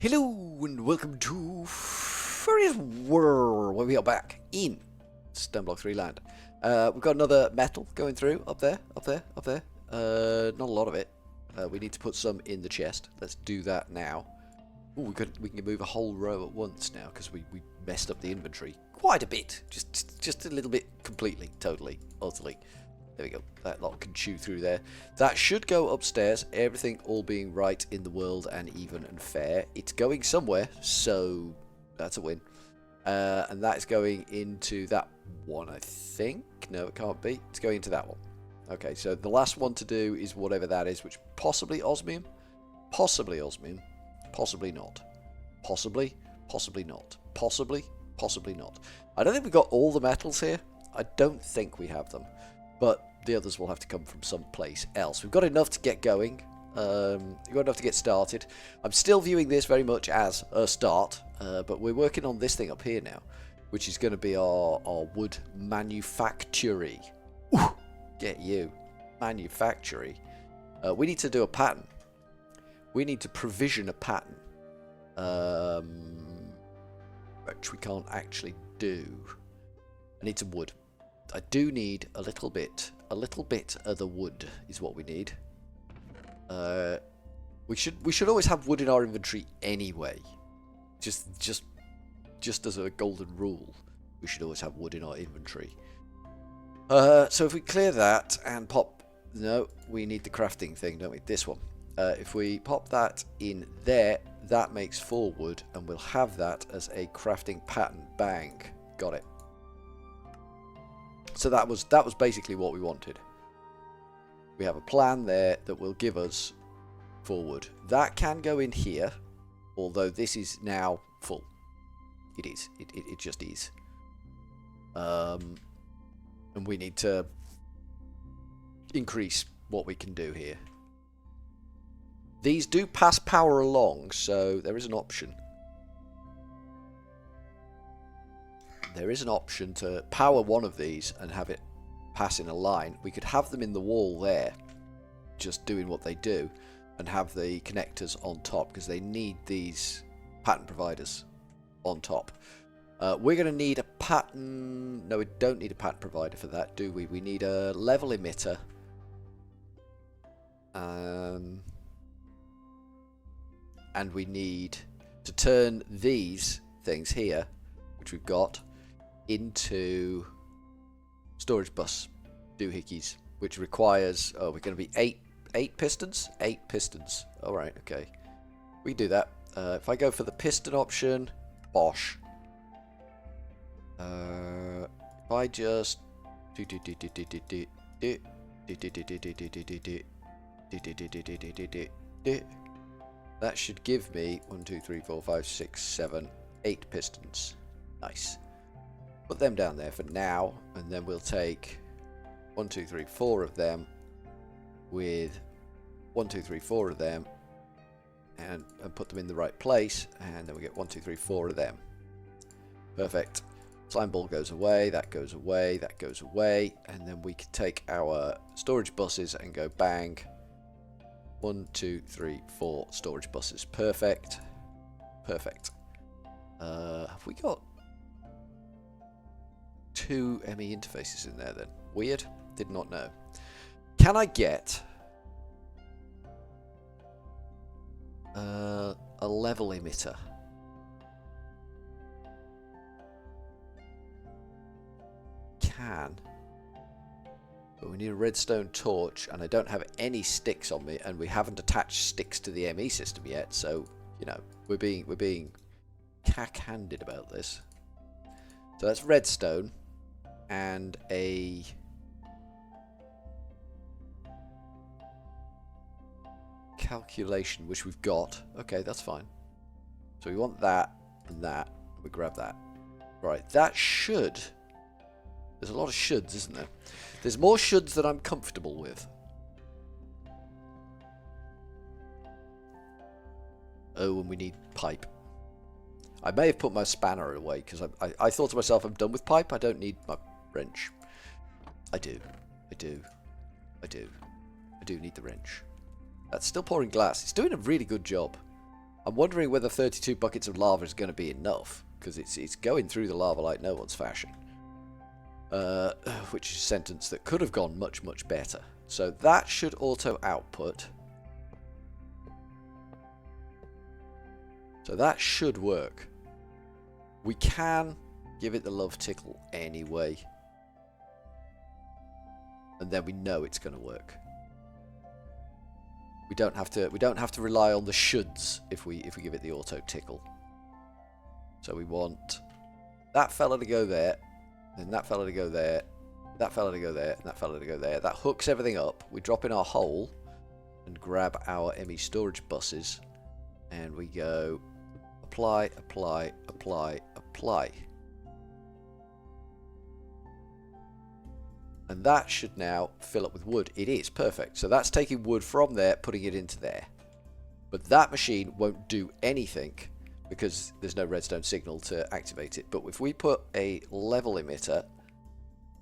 Hello and welcome to Furryearsworld, where we are back in Stoneblock 3 land. We've got another metal going through up there. Not a lot of it. We need to put some in the chest. Let's do that now. Ooh, we can move a whole row at once now because we messed up the inventory quite a bit. Just a little bit, completely, totally, utterly. There we go. That lot can chew through there. That should go upstairs. Everything all being right in the world and even and fair. It's going somewhere, so that's a win. And that is going into that one, I think. No, it can't be. It's going into that one. Okay, so the last one to do is whatever that is, which possibly osmium? Possibly osmium. Possibly not. Possibly not. Possibly not. I don't think we've got all the metals here. I don't think we have them. But the others will have to come from someplace else. We've got enough to get going. We've got enough to get started. I'm still viewing this very much as a start, but we're working on this thing up here now, which is going to be our wood manufactory. Ooh, get you. Manufactory. We need to do a pattern. We need to provision a pattern, which we can't actually do. I need some wood. I do need a little bit of the wood is what we need. We should always have wood in our inventory anyway. Just as a golden rule, we should always have wood in our inventory. So if we clear that and pop, no, we need the crafting thing, don't we? This one. If we pop that in there, that makes 4 wood, and we'll have that as a crafting pattern. Bang, got it. So that was basically what we wanted. We have a plan there that will give us 4 wood. That can go in here, although this is now full. It is. It just is. And we need to increase what we can do here. These do pass power along, so there is an option. There is an option to power one of these and have it pass in a line. We could have them in the wall there, just doing what they do, and have the connectors on top, because they need these pattern providers on top. We're going to need a pattern... No, we don't need a pattern provider for that, do we? We need a level emitter. And we need to turn these things here, which we've got, into storage bus doohickeys, which requires, we're going to be 8 pistons? 8 pistons. Alright, okay. We can do that. If I go for the piston option, bosh. If I just that should give me 1, 2, 3, 4, 5, 6, 7, 8 pistons. Nice. Put them down there for now, and then we'll take 1, 2, 3, 4 of them with 1, 2, 3, 4 of them, and put them in the right place, and then we get 1, 2, 3, 4 of them. Perfect. Slime ball goes away, that goes away, that goes away, and then we can take our storage buses and go bang. 1, 2, 3, 4 storage buses. Perfect. Perfect. Have we got 2 ME interfaces in there then? Weird. Did not know. Can I get a level emitter? Can. But we need a redstone torch, and I don't have any sticks on me, and we haven't attached sticks to the ME system yet, so, you know, we're being cack-handed about this. So that's redstone and a calculation, which we've got. Okay, that's fine. So we want that and that. We grab that. Right, that should... There's a lot of shoulds, isn't there? There's more shoulds than I'm comfortable with. Oh, and we need pipe. I may have put my spanner away because I thought to myself, I'm done with pipe. I don't need my wrench. I do need the wrench. That's still pouring glass. It's doing a really good job. I'm wondering whether 32 buckets of lava is going to be enough, because it's going through the lava like no one's fashion. Which is a sentence that could have gone much, much better. So that should auto output. So that should work. We can give it the love tickle anyway. And then we know it's going to work. We don't have to rely on the shoulds if we give it the auto tickle. So we want that fella to go there, then that fella to go there, that fella to go there, and that fella to go there. That hooks everything up. We drop in our hole and grab our ME storage buses, and we go apply, apply, apply, apply. And that should now fill up with wood. It is perfect. So that's taking wood from there, putting it into there. But that machine won't do anything because there's no redstone signal to activate it. But if we put a level emitter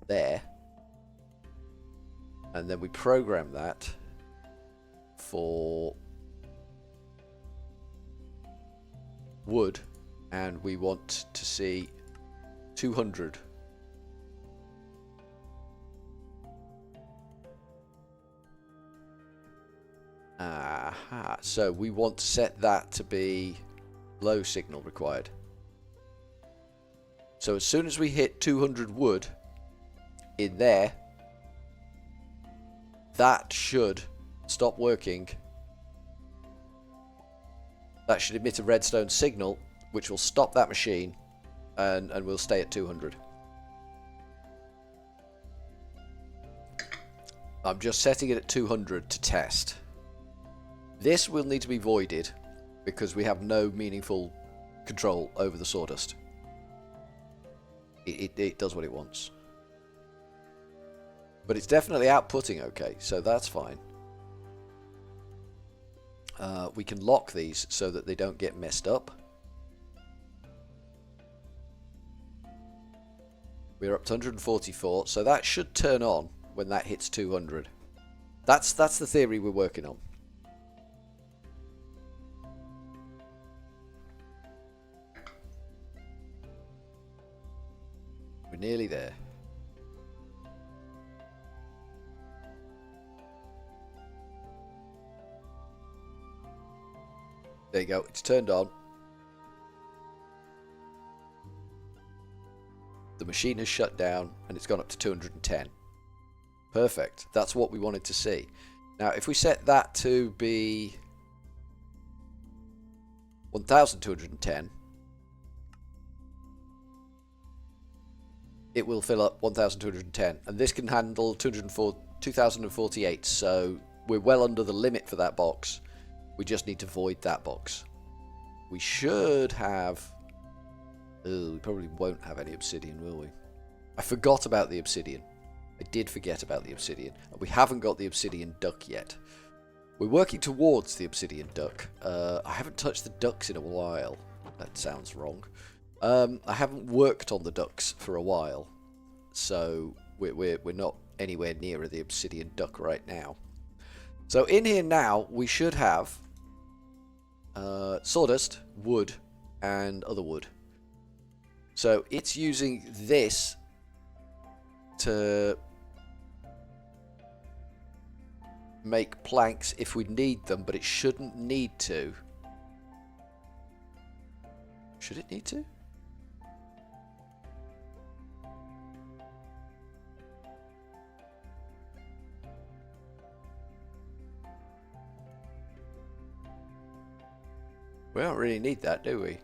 there, and then we program that for wood, and we want to see 200. Aha, so we want to set that to be low signal required. So as soon as we hit 200 wood in there, that should stop working. That should emit a redstone signal, which will stop that machine, and we'll stay at 200. I'm just setting it at 200 to test. This will need to be voided because we have no meaningful control over the sawdust. It does what it wants. But it's definitely outputting okay, so that's fine. We can lock these so that they don't get messed up. We're up to 144, so that should turn on when that hits 200. That's the theory we're working on. We're nearly there. There you go, it's turned on. The machine has shut down and it's gone up to 210. Perfect, that's what we wanted to see. Now if we set that to be 1210, it will fill up 1210, and this can handle 2048, so we're well under the limit for that box. We just need to void that box. We should have... Oh, we probably won't have any obsidian, will we? I forgot about the obsidian. I did forget about the obsidian. We haven't got the obsidian duck yet. We're working towards the obsidian duck. I haven't touched the ducks in a while. That sounds wrong. I haven't worked on the ducks for a while, so we're not anywhere near the obsidian duck right now. So in here now we should have sawdust, wood, and other wood. So it's using this to make planks if we need them, but it shouldn't need to. Should it need to? We don't really need that, do we?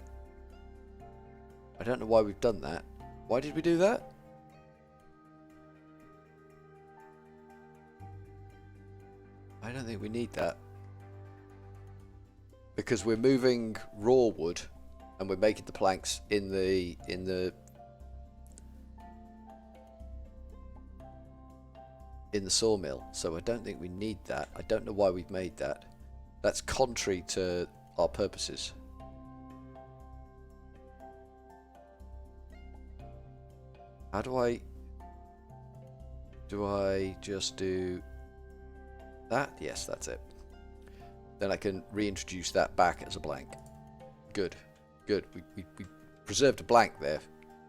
I don't know why we've done that. Why did we do that? I don't think we need that. Because we're moving raw wood and we're making the planks in the sawmill. So I don't think we need that. I don't know why we've made that. That's contrary to our purposes. How do I just do that? Yes, that's it. Then I can reintroduce that back as a blank. Good. Good. We preserved a blank there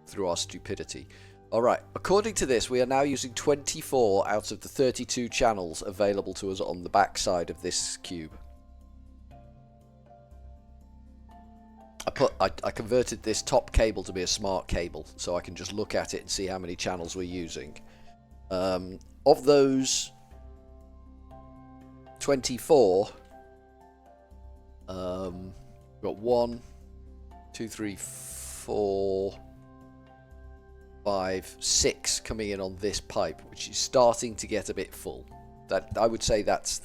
through our stupidity. Alright, according to this, we are now using 24 out of the 32 channels available to us on the back side of this cube. I converted this top cable to be a smart cable, so I can just look at it and see how many channels we're using. Of those 24, we've got 1, 2, 3, 4, 5, 6 coming in on this pipe, which is starting to get a bit full. That I would say that's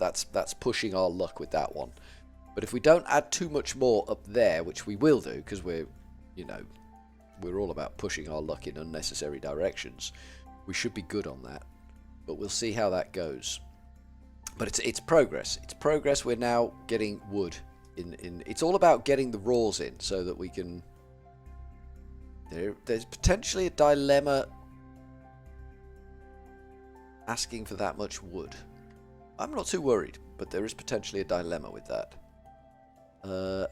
pushing our luck with that one. But if we don't add too much more up there, which we will do, because we're all about pushing our luck in unnecessary directions, we should be good on that. But we'll see how that goes. But it's progress. It's progress. We're now getting wood in. It's all about getting the raws in so that we can. There's potentially a dilemma asking for that much wood. I'm not too worried, but there is potentially a dilemma with that.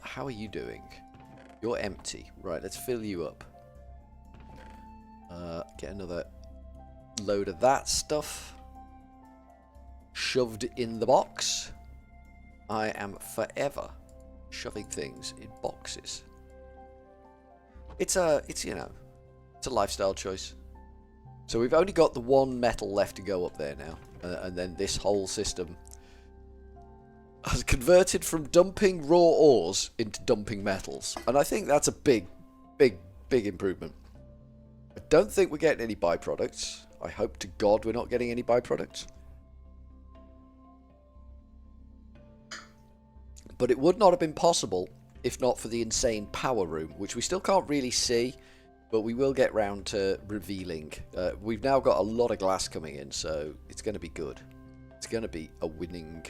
How are you doing? You're empty. Right, let's fill you up. Get another load of that stuff shoved in the box. I am forever shoving things in boxes. It's a lifestyle choice. So we've only got the one metal left to go up there now, and then this whole system has converted from dumping raw ores into dumping metals, and I think that's a big improvement. I don't think we're getting any byproducts. I hope to God we're not getting any byproducts. But it would not have been possible if not for the insane power room, which we still can't really see, but we will get round to revealing. We've now got a lot of glass coming in, so it's going to be good. It's going to be a winning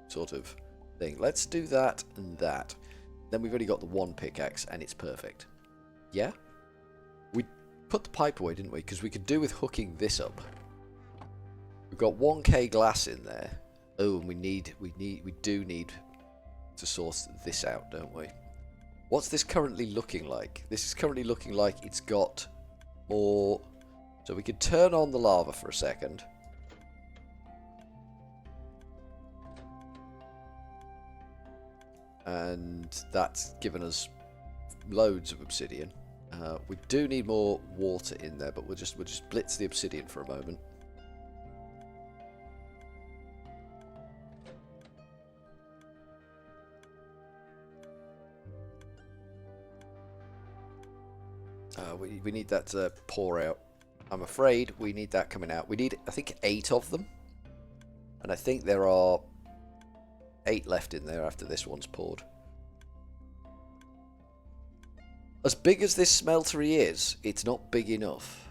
sort of thing. Let's do that and that. Then we've only got the one pickaxe, and it's perfect. Yeah? We put the pipe away, didn't we? Because we could do with hooking this up. We've got 1k glass in there. Oh, and we do need to source this out, don't we? What's this currently looking like? This is currently looking like it's got more. So we could turn on the lava for a second. And that's given us loads of obsidian. We do need more water in there, but we'll just blitz the obsidian for a moment. We need that to pour out. I'm afraid we need that coming out. We need, I think, 8 of them. And I think there are 8 left in there after this one's poured. As big as this smeltery is, it's not big enough.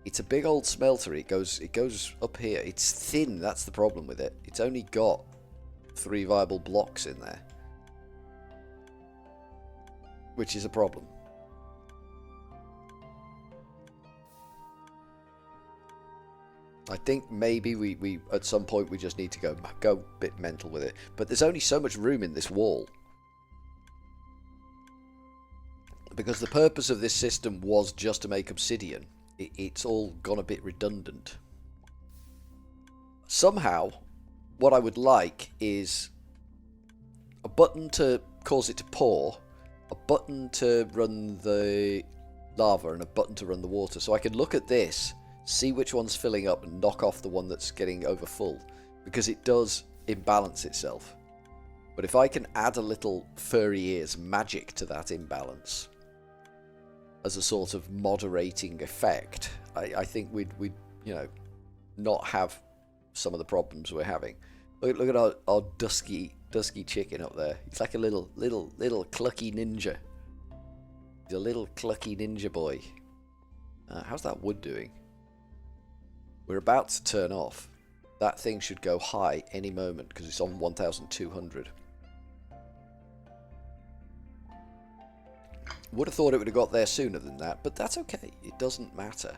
It's a big old smeltery. It goes up here. It's thin. That's the problem with it. It's only got 3 viable blocks in there, which is a problem. I think maybe we at some point we just need to go a bit mental with it. But there's only so much room in this wall. Because the purpose of this system was just to make obsidian. It's all gone a bit redundant. Somehow, what I would like is a button to cause it to pour, a button to run the lava, and a button to run the water. So I can look at this, see which one's filling up, and knock off the one that's getting over full. Because it does imbalance itself. But if I can add a little Furryears magic to that imbalance as a sort of moderating effect, I think we'd not have some of the problems we're having. Look at our dusky chicken up there. He's like a little clucky ninja. He's a little clucky ninja boy. How's that wood doing? We're about to turn off. That thing should go high any moment because it's on 1,200. Would have thought it would have got there sooner than that, but that's okay. It doesn't matter.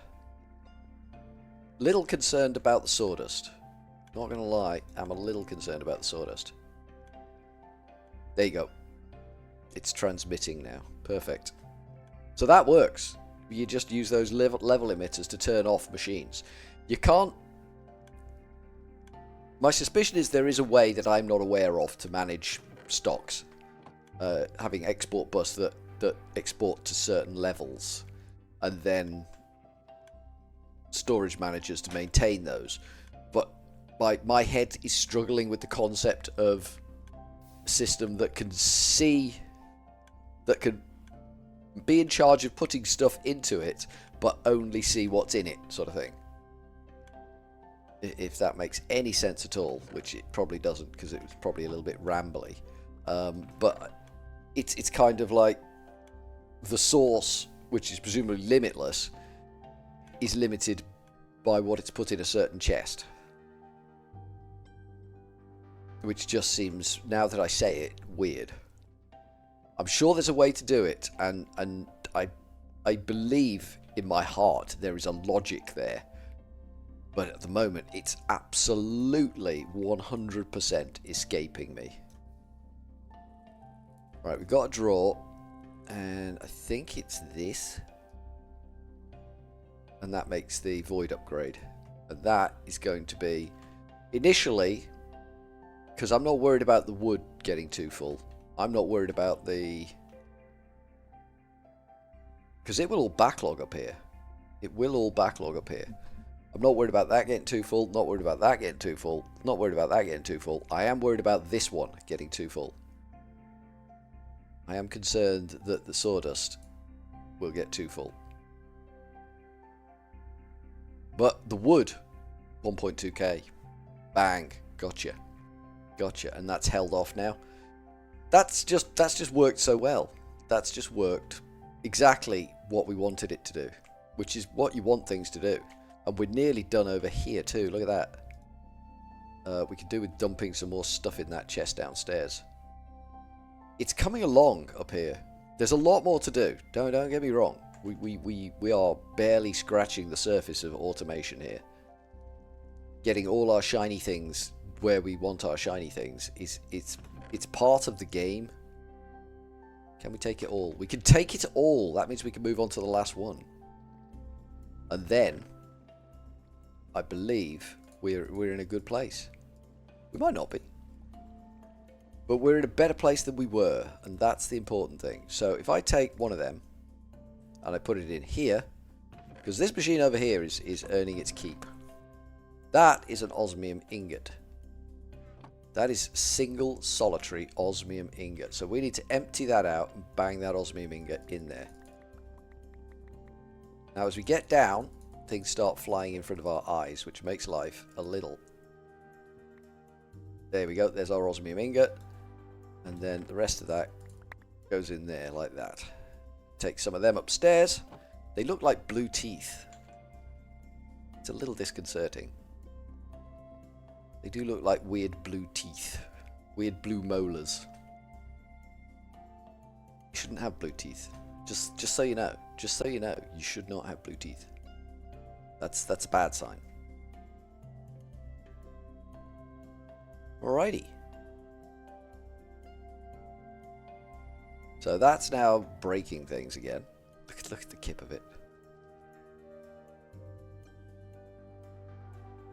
Little concerned about the sawdust. Not going to lie, I'm a little concerned about the sawdust. There you go. It's transmitting now. Perfect. So that works. You just use those level emitters to turn off machines. You can't... My suspicion is there is a way that I'm not aware of to manage stocks. Having export bus that export to certain levels. And then storage managers to maintain those. But my head is struggling with the concept of a system that can see... that can be in charge of putting stuff into it, but only see what's in it, sort of thing. If that makes any sense at all, which it probably doesn't, because it was probably a little bit rambly. But it's kind of like the source, which is presumably limitless, is limited by what it's put in a certain chest. Which just seems, now that I say it, weird. I'm sure there's a way to do it, and I believe in my heart there is a logic there. But at the moment, it's absolutely 100% escaping me. Right, we've got a drawer, and I think it's this. And that makes the void upgrade. And that is going to be, initially, because I'm not worried about the wood getting too full. I'm not worried about the... because it will all backlog up here. It will all backlog up here. I'm not worried about that getting too full. Not worried about that getting too full. Not worried about that getting too full. I am worried about this one getting too full. I am concerned that the sawdust will get too full. But the wood, 1.2k. Bang. Gotcha. Gotcha. And that's held off now. That's just worked so well. That's just worked exactly what we wanted it to do, which is what you want things to do. And we're nearly done over here too. Look at that. We could do with dumping some more stuff in that chest downstairs. It's coming along up here. There's a lot more to do. Don't get me wrong. We are barely scratching the surface of automation here. Getting all our shiny things where we want our shiny things it's part of the game. Can we take it all? We can take it all. That means we can move on to the last one. And then, I believe we're in a good place. We might not be. But we're in a better place than we were. And that's the important thing. So if I take one of them, and I put it in here, because this machine over here is earning its keep. That is an osmium ingot. That is single solitary osmium ingot. So we need to empty that out and bang that osmium ingot in there. Now as we get down, things start flying in front of our eyes, which makes life a little... There we go, there's our osmium ingot. And then the rest of that goes in there like that. Take some of them upstairs. They look like blue teeth. It's a little disconcerting. They do look like weird blue teeth. Weird blue molars. You shouldn't have blue teeth. Just so you know. Just so you know, you should not have blue teeth. That's a bad sign. Alrighty. So that's now breaking things again. Look at the kip of it.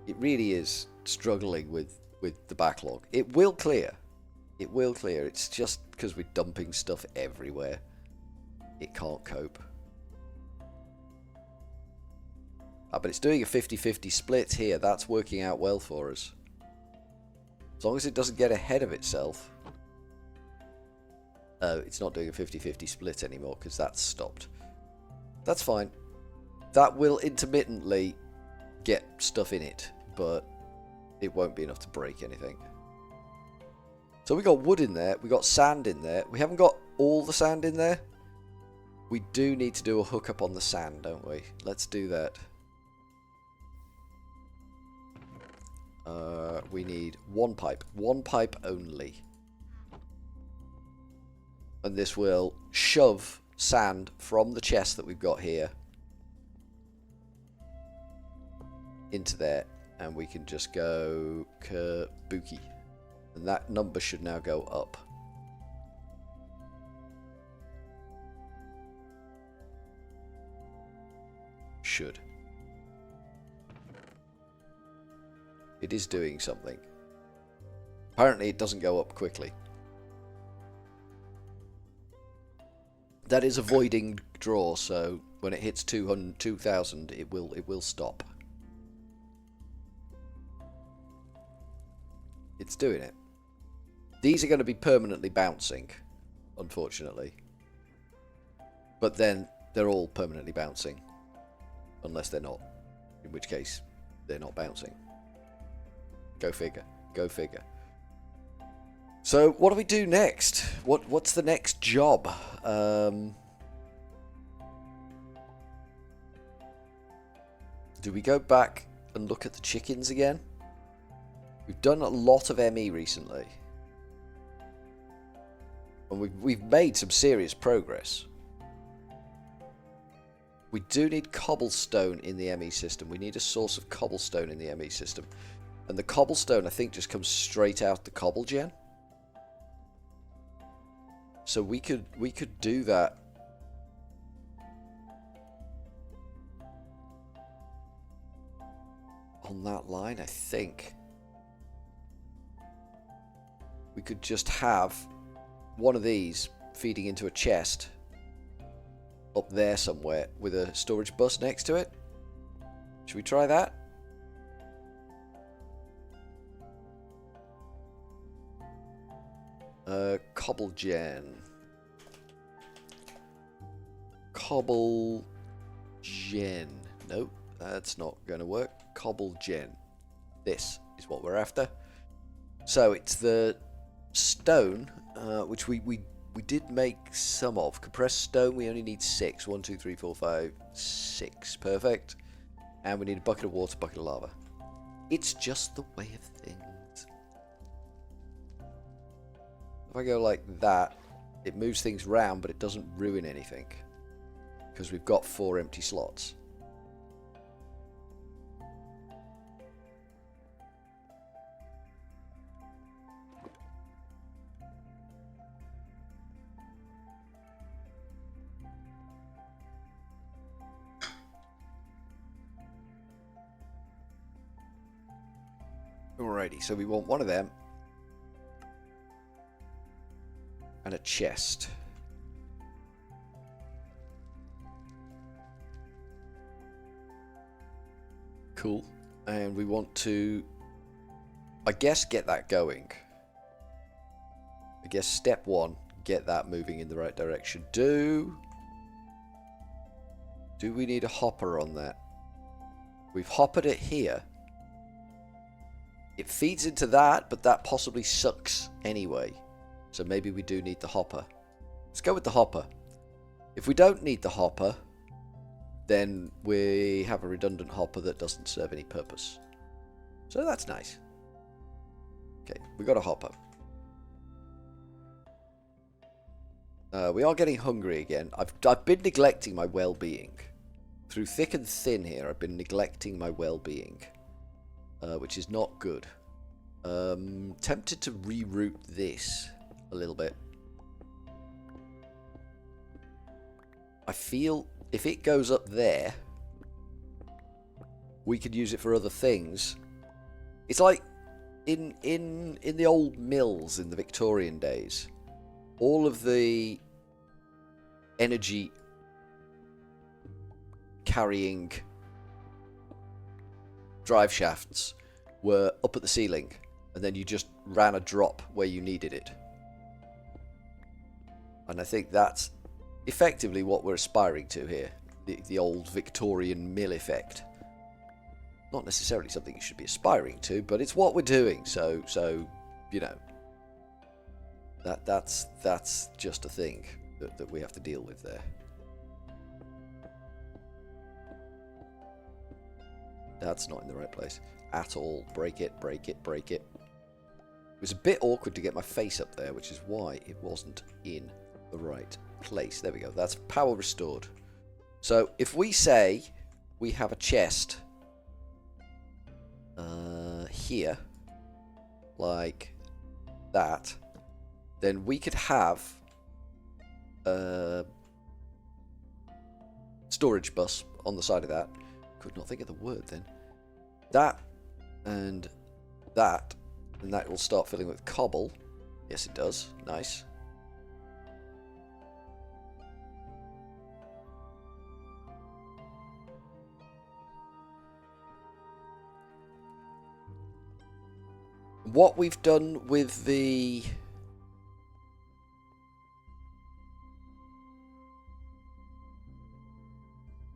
It really is struggling with the backlog. It will clear. It will clear. It's just because we're dumping stuff everywhere. It can't cope. But it's doing a 50-50 split here. That's working out well for us. As long as it doesn't get ahead of itself. It's not doing a 50-50 split anymore because that's stopped. That's fine. That will intermittently get stuff in it, but it won't be enough to break anything. So we got wood in there, we got sand in there. We haven't got all the sand in there. We do need to do a hookup on the sand, don't we? Let's do that. We need one pipe only. And this will shove sand from the chest that we've got here into there, and we can just go kabuki, and that number should now go up. should. It is doing something. Apparently it doesn't go up quickly. That is avoiding draw, so when it hits 2,000 it will stop. It's doing it. These are going to be permanently bouncing, unfortunately. But then they're all permanently bouncing. Unless they're not. In which case, they're not bouncing. Go figure. Go figure. So, what do we do next? What's the next job? Do we go back and look at the chickens again? We've done a lot of ME recently. And we've made some serious progress. We do need cobblestone in the ME system. We need a source of cobblestone in the ME system. And the cobblestone, I think, just comes straight out the cobble gen. So we could do that. On that line, I think. We could just have one of these feeding into a chest up there somewhere with a storage bus next to it. Should we try that? Cobble gen. Cobble gen. Nope, that's not going to work. Cobble gen. This is what we're after. So it's the stone, which we did make some of. Compressed stone, we only need 6. 1, 2, 3, 4, 5, 6. Perfect. And we need a bucket of water, bucket of lava. It's just the way of things. If I go like that, it moves things round, but it doesn't ruin anything. Because we've got 4 empty slots. Alrighty, so we want one of them. And a chest. Cool. And we want to, I guess, get that going. I guess step 1, get that moving in the right direction. Do we need a hopper on that? We've hoppered it here. It feeds into that, but that possibly sucks anyway. So maybe we do need the hopper. Let's go with the hopper. If we don't need the hopper, then we have a redundant hopper that doesn't serve any purpose. So that's nice. Okay, we got a hopper. We are getting hungry again. I've been neglecting my well-being. Through thick and thin here, I've been neglecting my well-being. Which is not good. Tempted to reroute this a little bit. I feel if it goes up there, we could use it for other things. It's like in the old mills in the Victorian days, all of the energy carrying drive shafts were up at the ceiling, and then you just ran a drop where you needed it. And I think that's effectively what we're aspiring to here. The old Victorian mill effect. Not necessarily something you should be aspiring to, but it's what we're doing. So you know, that's just a thing that we have to deal with there. That's not in the right place at all. Break it, break it, break it. It was a bit awkward to get my face up there, which is why it wasn't in the right place. There we go. That's power restored. So if we say we have a chest here, like that, then we could have a storage bus on the side of that. could not think of the word then. That and that, and that will start filling with cobble. Yes, it does. Nice. What we've done with the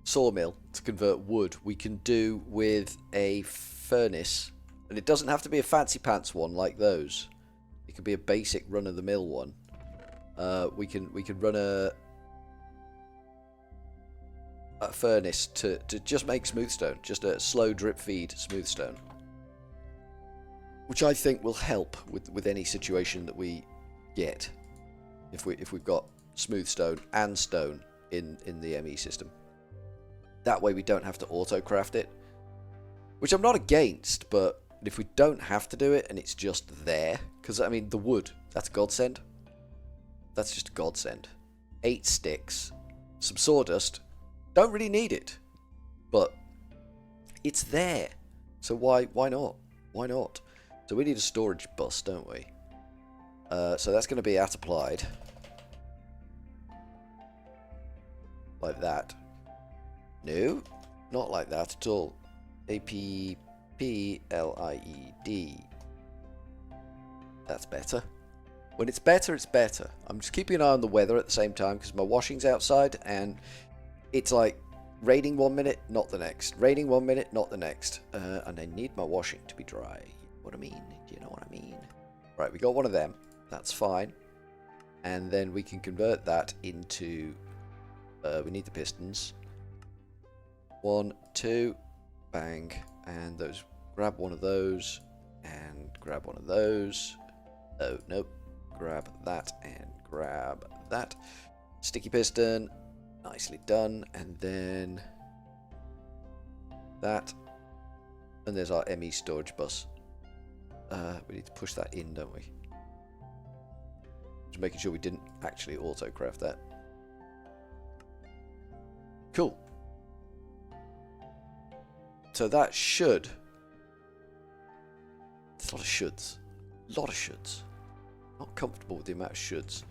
sawmill to convert wood, we can do with a furnace, and it doesn't have to be a fancy pants one like those. It could be a basic run-of-the-mill one. We can run a furnace to just make smooth stone, just a slow drip feed smooth stone, which I think will help with any situation that we get if we've got smooth stone and stone in the ME system. That way we don't have to auto craft it, which I'm not against, but if we don't have to do it and it's just there, because I mean the wood, that's godsend. That's just a godsend. 8 sticks, some sawdust, don't really need it, but it's there, so why not? Why not? So we need a storage bus, don't we? So that's going to be at applied. Like that. No, not like that at all. APPLIED. That's better. When it's better, it's better. I'm just keeping an eye on the weather at the same time because my washing's outside and it's like raining 1 minute, not the next. Raining 1 minute, not the next. And I need my washing to be dry. What I mean? Do you know what I mean? Right, we got one of them. That's fine. And then we can convert that into... we need the pistons. 1, 2, bang. And those. Grab one of those. And grab one of those. Oh, nope. Grab that and grab that. Sticky piston. Nicely done. And then... that. And there's our ME storage bus. We need to push that in, don't we? Just making sure we didn't actually auto-craft that. Cool. So that should... It's a lot of shoulds. A lot of shoulds. Not comfortable with the amount of shoulds.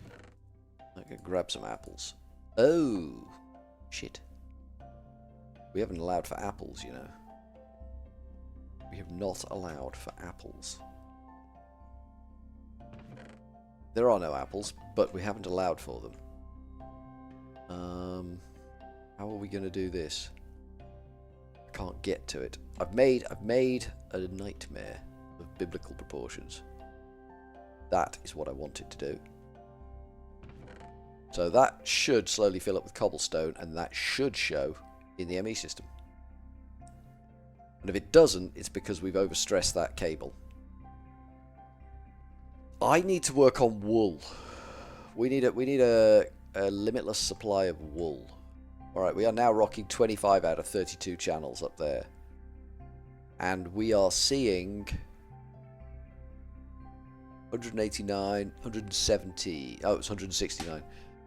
I'm going to grab some apples. Oh! Shit. We haven't allowed for apples, you know. We have not allowed for apples. There are no apples, but we haven't allowed for them. How are we going to do this? I can't get to it. I've made a nightmare of biblical proportions. That is what I wanted to do. So that should slowly fill up with cobblestone, and that should show in the ME system. And if it doesn't, it's because we've overstressed that cable. I need to work on wool. We need a limitless supply of wool. Alright, we are now rocking 25 out of 32 channels up there. And we are seeing 189, 170, oh, it's 169.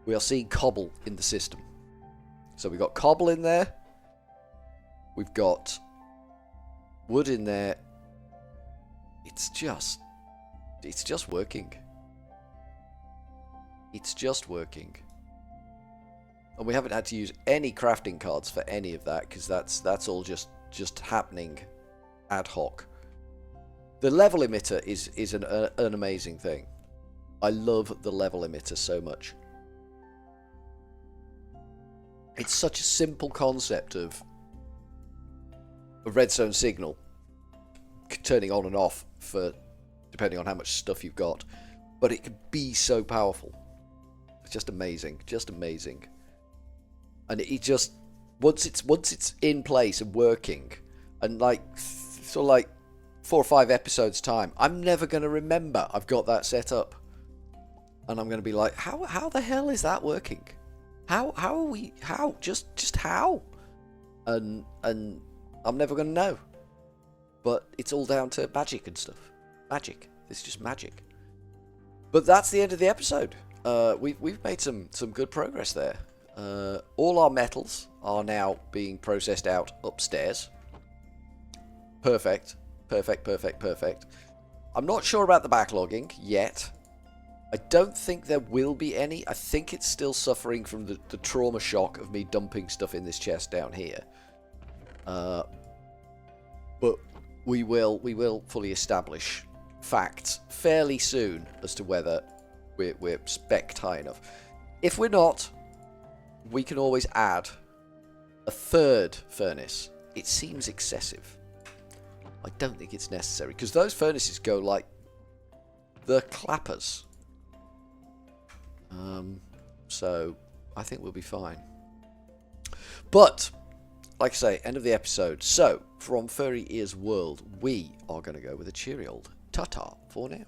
We are seeing cobble in the system. So we've got cobble in there. We've got wood in there. It's just working. It's just working. And we haven't had to use any crafting cards for any of that, because that's all just happening ad hoc. The level emitter is an amazing thing. I love the level emitter so much. It's such a simple concept of a redstone signal turning on and off for depending on how much stuff you've got, but it can be so powerful. It's just amazing, just amazing. And it just once it's in place and working, and like sort of like 4 or 5 episodes time, I'm never going to remember I've got that set up, and I'm going to be like, how the hell is that working? How are we? How just how? And I'm never going to know. But it's all down to magic and stuff. Magic. It's just magic. But that's the end of the episode. We've made some good progress there. All our metals are now being processed out upstairs. Perfect. Perfect, perfect, perfect. I'm not sure about the backlogging yet. I don't think there will be any. I think it's still suffering from the trauma shock of me dumping stuff in this chest down here. But we will fully establish facts fairly soon as to whether we're spec'd high enough. If we're not, we can always add a third furnace. It seems excessive. I don't think it's necessary, because those furnaces go like the clappers. So I think we'll be fine. But, like I say, end of the episode. So, from Furryearsworld, we are going to go with a cheery old ta-ta for now.